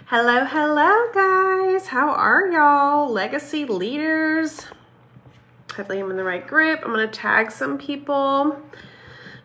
Hello, hello guys. How are y'all? Legacy leaders. Hopefully I'm in the right group. I'm going to tag some people.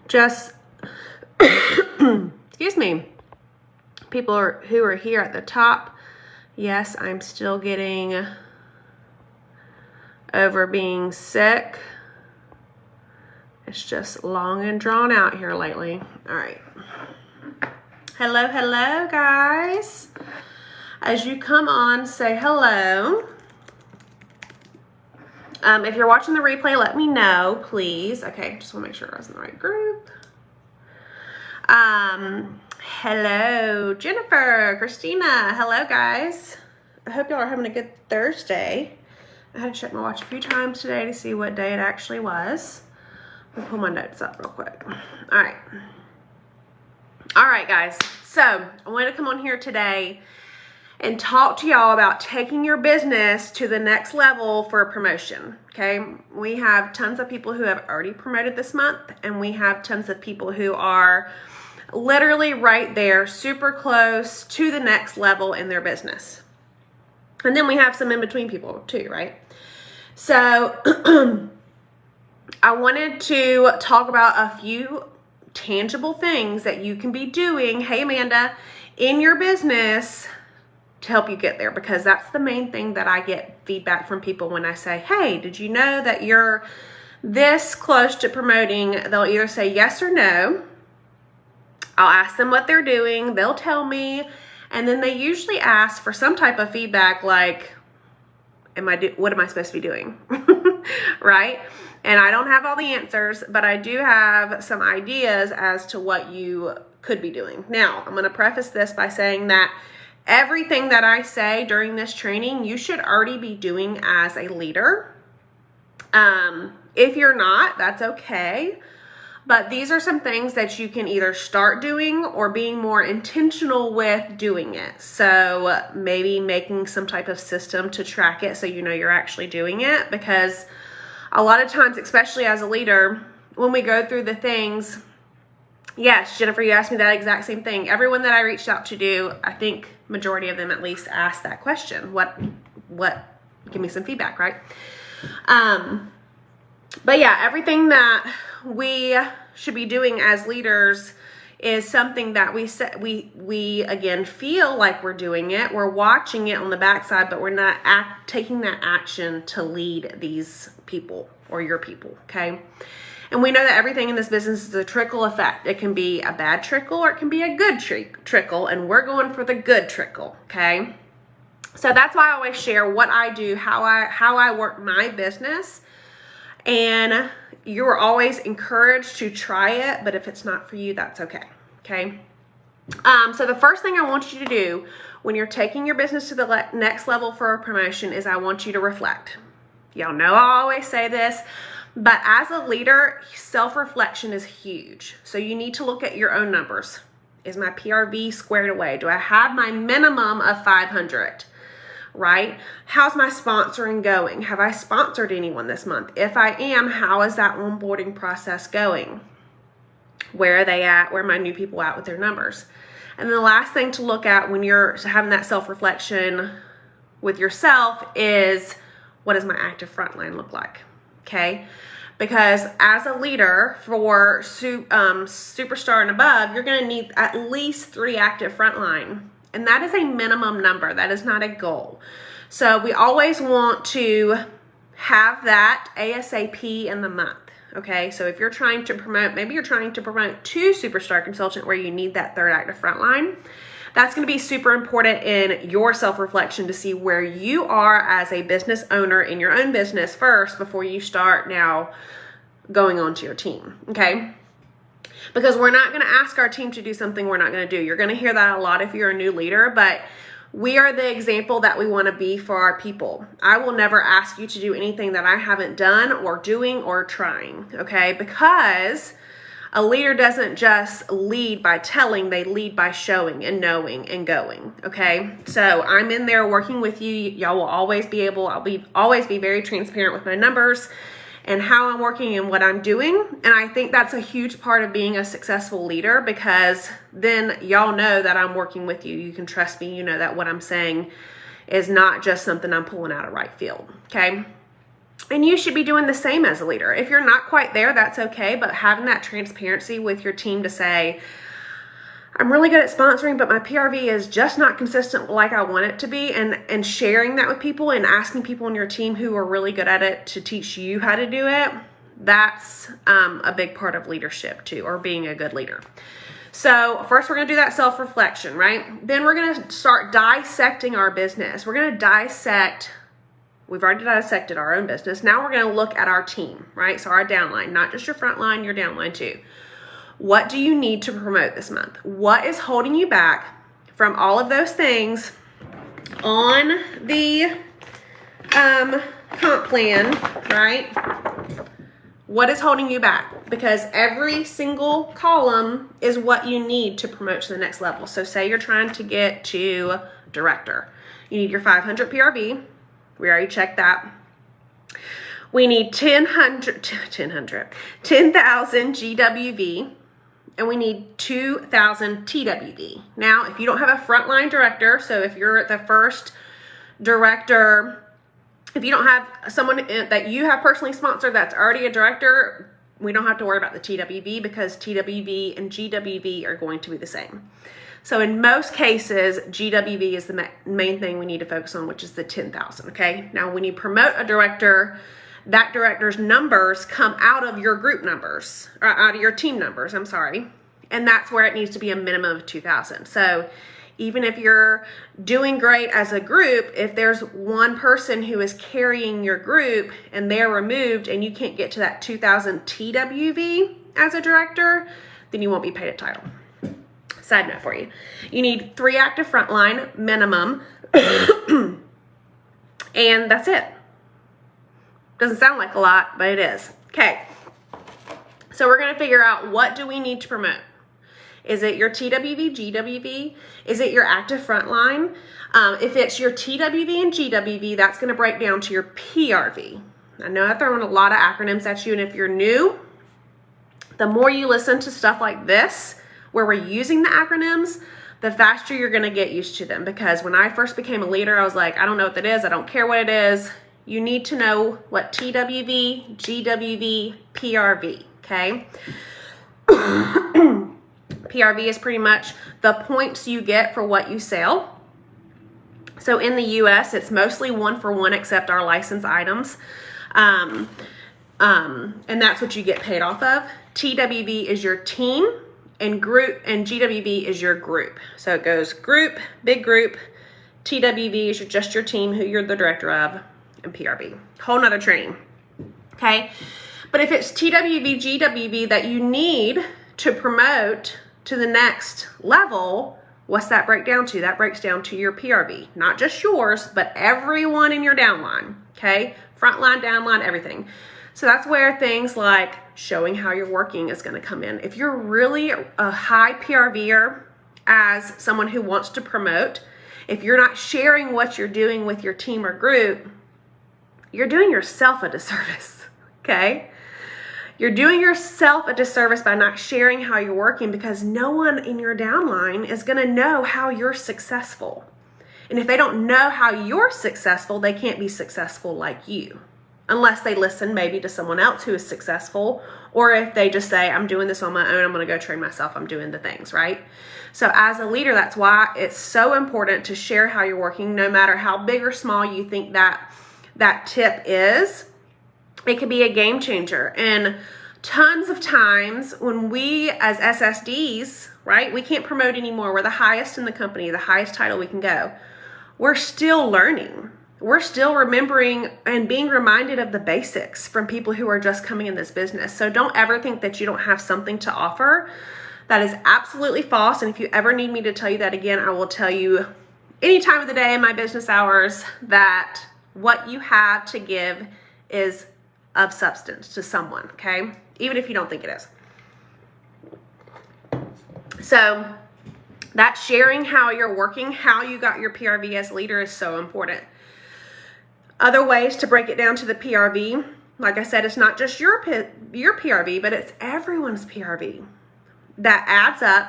Just, excuse me, people who are here at the top. Yes, I'm still getting over being sick. It's just long and drawn out here lately. All right. Hello, hello guys. As you come on, say hello. If you're watching the replay, let me know, please. Okay, just want to make sure I was in the right group. Hello, Jennifer, Christina. Hello, guys. I hope y'all are having a good Thursday. I had to check my watch a few times today to see what day it actually was. Let me pull my notes up real quick. All right, guys. So I wanted to come on here today and talk to y'all about taking your business to the next level for a promotion, okay? We have tons of people who have already promoted this month, and we have tons of people who are literally right there, super close to the next level in their business. And then we have some in-between people too, right? So I wanted to talk about a few tangible things that you can be doing, hey Amanda, in your business to help you get there, because that's the main thing that I get feedback from people when I say, hey, did you know that you're this close to promoting? They'll either say yes or no. I'll ask them what they're doing. They'll tell me. And then they usually ask for some type of feedback like, what am I supposed to be doing? Right? And I don't have all the answers, but I do have some ideas as to what you could be doing. Now, I'm going to preface this by saying that everything that I say during this training, you should already be doing as a leader. If you're not, that's okay. But these are some things that you can either start doing or being more intentional with doing it. So maybe making some type of system to track it so you know you're actually doing it. Because a lot of times, especially as a leader, when we go through the things, yes, Jennifer, you asked me that exact same thing. Everyone that I reached out to do, I think majority of them at least asked that question. What, give me some feedback, right? But yeah, everything that we should be doing as leaders is something that we again feel like we're doing it. We're watching it on the backside, but we're not taking that action to lead these people or your people, okay? And we know that everything in this business is a trickle effect. It can be a bad trickle or it can be a good trickle, and we're going for the good trickle, okay? So that's why I always share what I do, how I work my business. And you're always encouraged to try it, but if it's not for you, that's okay, okay? So the first thing I want you to do when you're taking your business to the next level for a promotion is I want you to reflect. Y'all know I always say this, but as a leader, self-reflection is huge. So you need to look at your own numbers. Is my PRV squared away? Do I have my minimum of 500? Right? How's my sponsoring going? Have I sponsored anyone this month? If I am, how is that onboarding process going? Where are they at? Where are my new people at with their numbers? And then the last thing to look at when you're having that self-reflection with yourself is, what does my active frontline look like? Okay? Because as a leader for superstar and above, you're going to need at least 3 active frontline. And that is a minimum number. That is not a goal. So we always want to have that ASAP in the month. Okay, so if you're trying to promote, maybe you're trying to promote to superstar consultant where you need that 3rd active frontline. That's going to be super important in your self-reflection to see where you are as a business owner in your own business first before you start now going on to your team. Okay. Because we're not going to ask our team to do something we're not going to do. You're going to hear that a lot if you're a new leader, but we are the example that we want to be for our people. I will never ask you to do anything that I haven't done or doing or trying, okay? Because a leader doesn't just lead by telling, they lead by showing and knowing and going, okay? So I'm in there working with you. Y'all will always be able, I'll always be very transparent with my numbers and how I'm working and what I'm doing. And I think that's a huge part of being a successful leader, because then y'all know that I'm working with you. You can trust me. You know that what I'm saying is not just something I'm pulling out of right field, okay? And you should be doing the same as a leader. If you're not quite there, that's okay, but having that transparency with your team to say, I'm really good at sponsoring, but my PRV is just not consistent like I want it to be, and sharing that with people and asking people on your team who are really good at it to teach you how to do it, that's a big part of leadership too, or being a good leader. So first we're going to do that self-reflection, right? Then we're going to start dissecting our business. We're going to dissect, we've already dissected our own business. Now we're going to look at our team, right? So our downline, not just your front line, your downline too. What do you need to promote this month? What is holding you back from all of those things on the comp plan, right? What is holding you back? Because every single column is what you need to promote to the next level. So say you're trying to get to director. You need your 500 PRV. We already checked that. We need 10,000 GWV, and we need 2,000 TWV. Now, if you don't have a frontline director, so if you're the first director, if you don't have someone that you have personally sponsored that's already a director, we don't have to worry about the TWV, because TWV and GWV are going to be the same. So in most cases, GWV is the main thing we need to focus on, which is the 10,000, okay? Now, when you promote a director, that director's numbers come out of your group numbers, or out of your team numbers, I'm sorry. And that's where it needs to be a minimum of 2,000. So even if you're doing great as a group, if there's one person who is carrying your group and they're removed and you can't get to that 2,000 TWV as a director, then you won't be paid a title. Side note for you. You need 3 active frontline minimum, and that's it. Doesn't sound like a lot, but it is. Okay. So we're going to figure out, what do we need to promote? Is it your TWV, GWV? Is it your active frontline? If it's your TWV and GWV, that's going to break down to your PRV. I know I've thrown a lot of acronyms at you, and if you're new, the more you listen to stuff like this, where we're using the acronyms, the faster you're going to get used to them. Because when I first became a leader, I was like, I don't know what that is. I don't care what it is. You need to know what TWV, GWV, PRV, okay? PRV is pretty much the points you get for what you sell. So in the US, it's mostly 1-for-1 except our licensed items. And that's what you get paid off of. TWV is your team, and group, and GWV is your group. So it goes group, big group, TWV is just your team, who you're the director of, and PRV. Whole nother training, okay? But if it's TWV, GWV that you need to promote to the next level, what's that break down to? That breaks down to your PRV. Not just yours, but everyone in your downline, okay? Frontline, downline, everything. So that's where things like showing how you're working is going to come in. If you're really a high PRVer as someone who wants to promote, if you're not sharing what you're doing with your team or group, you're doing yourself a disservice, okay? You're doing yourself a disservice by not sharing how you're working, because no one in your downline is going to know how you're successful. And if they don't know how you're successful, they can't be successful like you. Unless they listen maybe to someone else who is successful, or if they just say, I'm doing this on my own, I'm going to go train myself, I'm doing the things, right? So as a leader, that's why it's so important to share how you're working, no matter how big or small you think that tip is. It could be a game changer. And tons of times when we as SSDs, right, we can't promote anymore. We're the highest in the company, the highest title we can go. We're still learning. We're still remembering and being reminded of the basics from people who are just coming in this business. So don't ever think that you don't have something to offer. That is absolutely false. And if you ever need me to tell you that again, I will tell you any time of the day in my business hours that what you have to give is of substance to someone, okay? Even if you don't think it is. So that sharing how you're working, how you got your PRV as leader is so important. Other ways to break it down to the PRV, like I said, it's not just your PRV, but it's everyone's PRV that adds up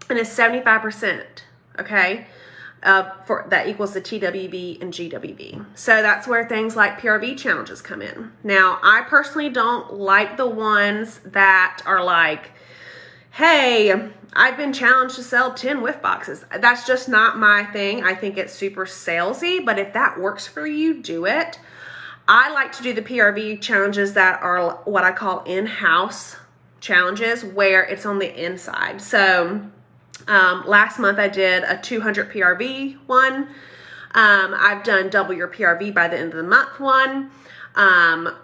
and is 75%, okay? For that equals the TWV and GWV. So that's where things like PRV challenges come in. Now, I personally don't like the ones that are like, hey, I've been challenged to sell 10 whiff boxes. That's just not my thing. I think it's super salesy, but if that works for you, do it. I like to do the PRV challenges that are what I call in-house challenges, where it's on the inside. So last month I did a 200 PRV one. I've done double your PRV by the end of the month one.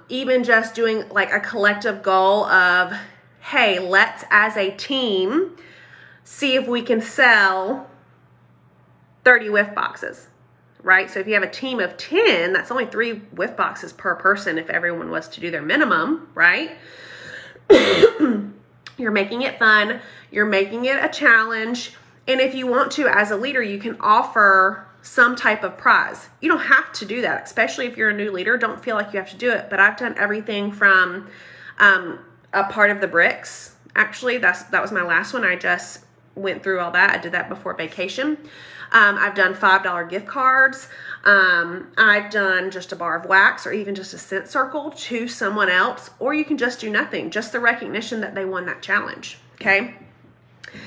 Even just doing like a collective goal of, hey, let's as a team see if we can sell 30 whiff boxes, right? So if you have a team of 10, that's only 3 whiff boxes per person if everyone was to do their minimum, right? You're making it fun. You're making it a challenge. And if you want to, as a leader, you can offer some type of prize. You don't have to do that, especially if you're a new leader. Don't feel like you have to do it. But I've done everything from a part of the bricks. Actually, that was my last one. I just went through all that. I did that before vacation. I've done $5 gift cards. I've done just a bar of wax or even just a scent circle to someone else, or you can just do nothing, just the recognition that they won that challenge, okay?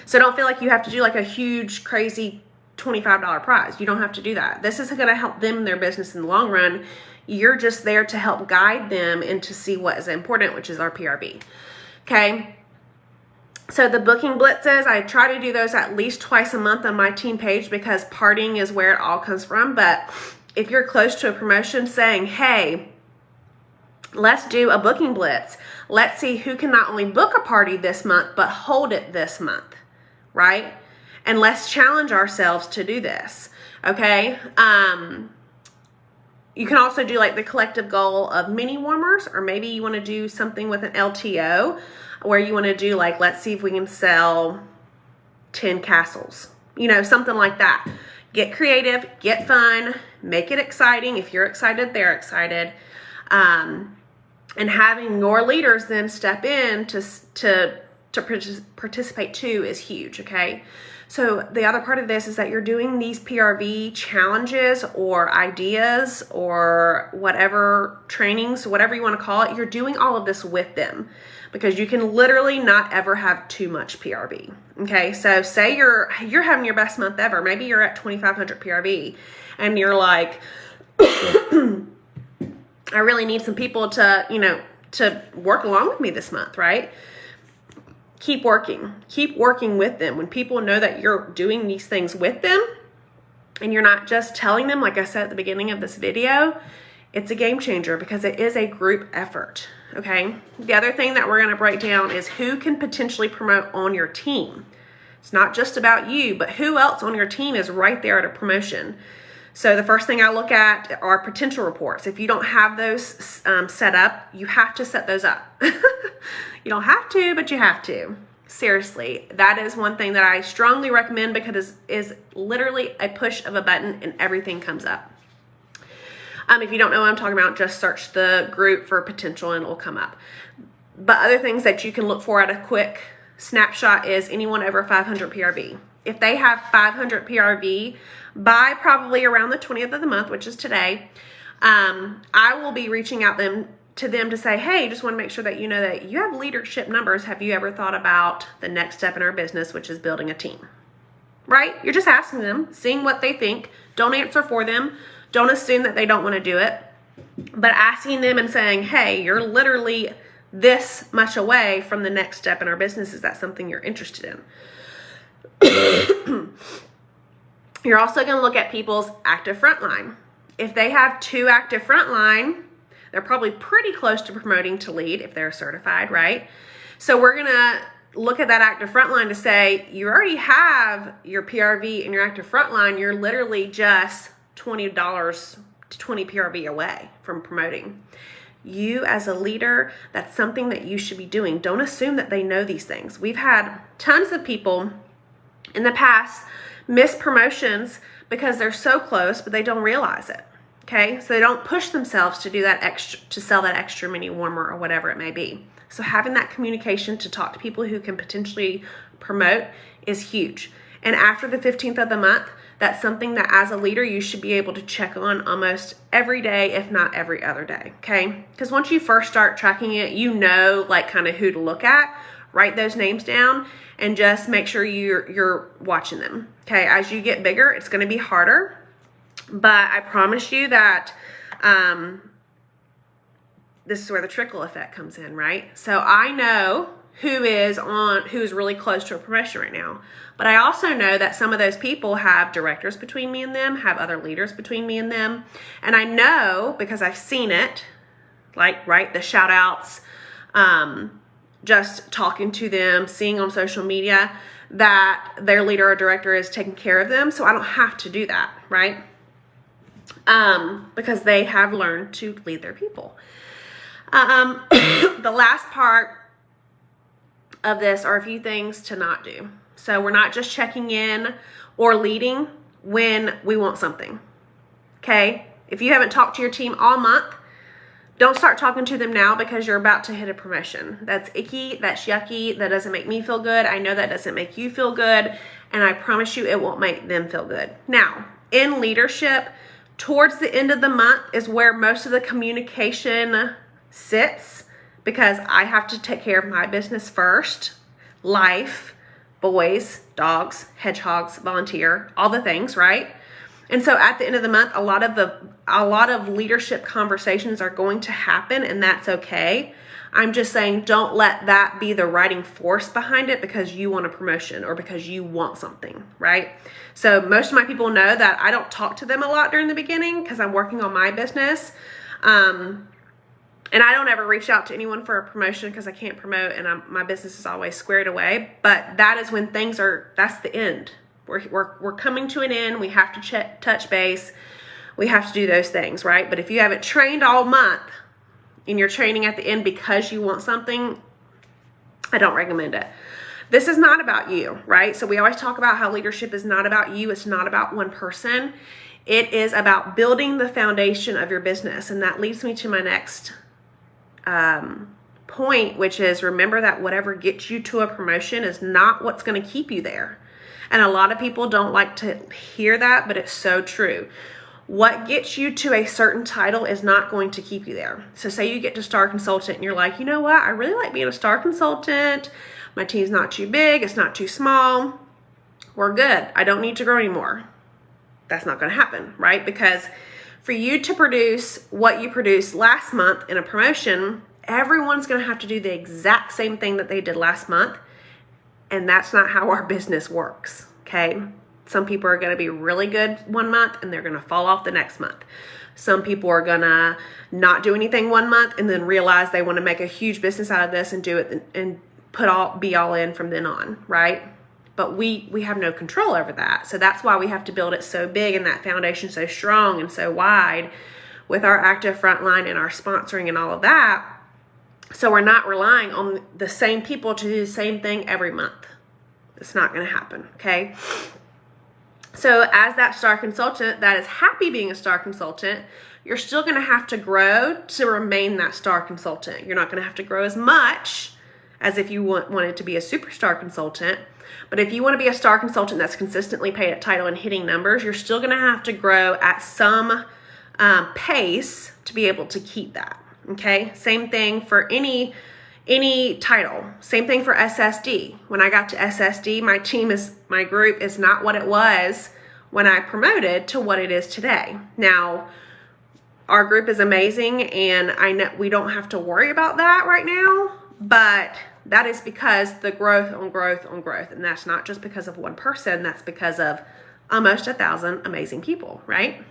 So don't feel like you have to do like a huge, crazy $25 prize. You don't have to do that. This is going to help them in their business in the long run. You're just there to help guide them and to see what is important, which is our PRV, okay? So the booking blitzes, I try to do those at least twice a month on my team page because partying is where it all comes from. But if you're close to a promotion, saying, hey, let's do a booking blitz. Let's see who can not only book a party this month, but hold it this month, right? And let's challenge ourselves to do this, okay? You can also do like the collective goal of mini warmers, or maybe you want to do something with an LTO where you want to do like, let's see if we can sell 10 castles, you know, something like that. Get creative, get fun, make it exciting. If you're excited, they're excited. And having your leaders then step in to participate too is huge, okay? So the other part of this is that you're doing these PRV challenges or ideas or whatever trainings, whatever you want to call it, you're doing all of this with them because you can literally not ever have too much PRV, okay? So say you're having your best month ever. Maybe you're at 2,500 PRV and you're like, I really need some people to, you know, to work along with me this month, right? Keep working with them. When people know that you're doing these things with them and you're not just telling them, like I said at the beginning of this video, it's a game changer because it is a group effort, okay? The other thing that we're going to break down is who can potentially promote on your team. It's not just about you, but who else on your team is right there at a promotion. So the first thing I look at are potential reports. If you don't have those set up, you have to set those up. You don't have to, but you have to. Seriously, that is one thing that I strongly recommend because it is literally a push of a button and everything comes up. If you don't know what I'm talking about, just search the group for potential and it will come up. But other things that you can look for at a quick snapshot is anyone over 500 PRV. If they have 500 PRV by probably around the 20th of the month, which is today, I will be reaching out to them to say, hey, just want to make sure that you know that you have leadership numbers. Have you ever thought about the next step in our business, which is building a team? Right? You're just asking them, seeing what they think. Don't answer for them. Don't assume that they don't want to do it. But asking them and saying, hey, you're literally this much away from the next step in our business. Is that something you're interested in? You're also going to look at people's active frontline. If they have 2 active frontline, they're probably pretty close to promoting to lead if they're certified, right? So we're going to look at that active frontline to say, you already have your PRV and your active frontline. You're literally just $20 to 20 PRV away from promoting. You as a leader, that's something that you should be doing. Don't assume that they know these things. We've had tons of people in the past miss promotions because they're so close, but they don't realize it. Okay, so they don't push themselves to do that extra, to sell that extra mini warmer or whatever it may be. So having that communication to talk to people who can potentially promote is huge. And after the 15th of the month, that's something that as a leader, you should be able to check on almost every day, if not every other day, okay? Because once you first start tracking it, you know like kind of who to look at, write those names down, and just make sure you're watching them, okay? As you get bigger, it's gonna be harder, but I promise you that this is where the trickle effect comes in, right? So I know who's really close to a promotion right now. But I also know that some of those people have directors between me and them, have other leaders between me and them. And I know, because I've seen it, like, right, the shout outs, just talking to them, seeing on social media that their leader or director is taking care of them. So I don't have to do that, right? Because they have learned to lead their people. The last part of this are a few things to not do. So we're not just checking in or leading when we want something, okay? If you haven't talked to your team all month, don't start talking to them now because you're about to hit a promotion. That's icky, that's yucky, that doesn't make me feel good. I know that doesn't make you feel good, and I promise you it won't make them feel good. Now, in leadership, towards the end of the month is where most of the communication sits, because I have to take care of my business first, life, boys, dogs, hedgehogs, volunteer, all the things, right? And so at the end of the month, a lot of leadership conversations are going to happen, and that's okay. I'm just saying, don't let that be the driving force behind it because you want a promotion or because you want something, right? So most of my people know that I don't talk to them a lot during the beginning because I'm working on my business. And I don't ever reach out to anyone for a promotion because I can't promote, and my business is always squared away. But that is when that's the end. We're coming to an end. We have to touch base. We have to do those things, right? But if you haven't trained all month and you're training at the end because you want something, I don't recommend it. This is not about you, right? So we always talk about how leadership is not about you. It's not about one person. It is about building the foundation of your business. And that leads me to my next point, which is remember that whatever gets you to a promotion is not what's going to keep you there. And a lot of people don't like to hear that, but it's so true. What gets you to a certain title is not going to keep you there. So say you get to star consultant and you're like, you know what? I really like being a star consultant. My team's not too big. It's not too small. We're good. I don't need to grow anymore. That's not going to happen, right? Because for you to produce what you produced last month in a promotion, everyone's going to have to do the exact same thing that they did last month. And that's not how our business works, okay? Some people are going to be really good one month and they're going to fall off the next month. Some people are going to not do anything one month and then realize they want to make a huge business out of this and do it and be all in from then on, right? But we have no control over that. So that's why we have to build it so big and that foundation so strong and so wide with our active frontline and our sponsoring and all of that. So we're not relying on the same people to do the same thing every month. It's not going to happen, okay? So as that star consultant that is happy being a star consultant, you're still going to have to grow to remain that star consultant. You're not going to have to grow as much as if you wanted to be a superstar consultant. But if you want to be a star consultant that's consistently paid at title and hitting numbers, you're still going to have to grow at some pace to be able to keep that. Okay, same thing for any title. Same thing for SSD. When I got to SSD, my group is not what it was when I promoted to what it is today. Now, our group is amazing, and I know we don't have to worry about that right now, but that is because the growth on growth on growth, and that's not just because of one person. That's because of almost 1,000 amazing people, right?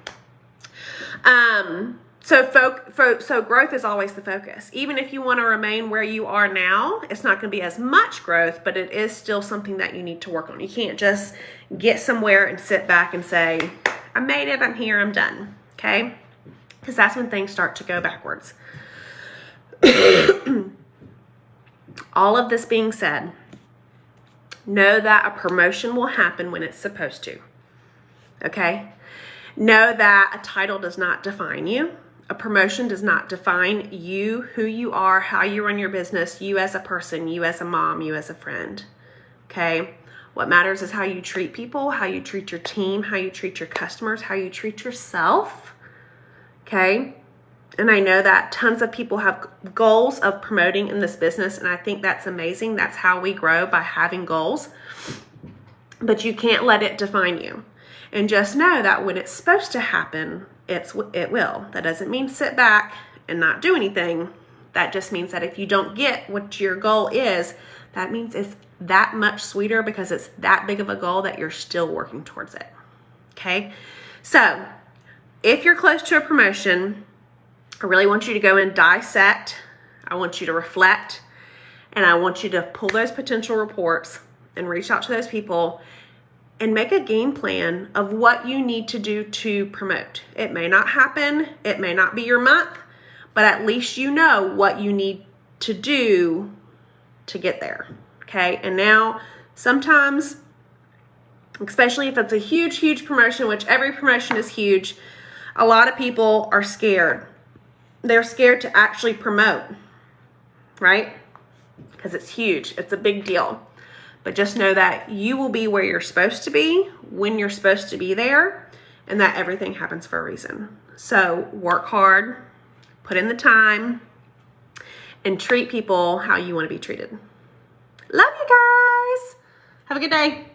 So growth is always the focus. Even if you want to remain where you are now, it's not going to be as much growth, but it is still something that you need to work on. You can't just get somewhere and sit back and say, I made it, I'm here, I'm done, okay? Because that's when things start to go backwards. All of this being said, know that a promotion will happen when it's supposed to, okay? Know that a title does not define you. A promotion does not define you, who you are, how you run your business, you as a person, you as a mom, you as a friend. Okay? What matters is how you treat people, how you treat your team, how you treat your customers, how you treat yourself. Okay? And I know that tons of people have goals of promoting in this business, and I think that's amazing. That's how we grow, by having goals. But you can't let it define you. And just know that when it's supposed to happen, it will. That doesn't mean sit back and not do anything. That just means that if you don't get what your goal is, that means it's that much sweeter because it's that big of a goal that you're still working towards it. Okay? So, if you're close to a promotion, I really want you to go and dissect. I want you to reflect. And I want you to pull those potential reports and reach out to those people and make a game plan of what you need to do to promote. It may not happen. It may not be your month, but at least you know what you need to do to get there. Okay? And now, sometimes, especially if it's a huge, huge promotion, which every promotion is huge, a lot of people are scared. They're scared to actually promote, right? Because it's huge. It's a big deal. But just know that you will be where you're supposed to be, when you're supposed to be there, and that everything happens for a reason. So work hard, put in the time, and treat people how you want to be treated. Love you guys. Have a good day.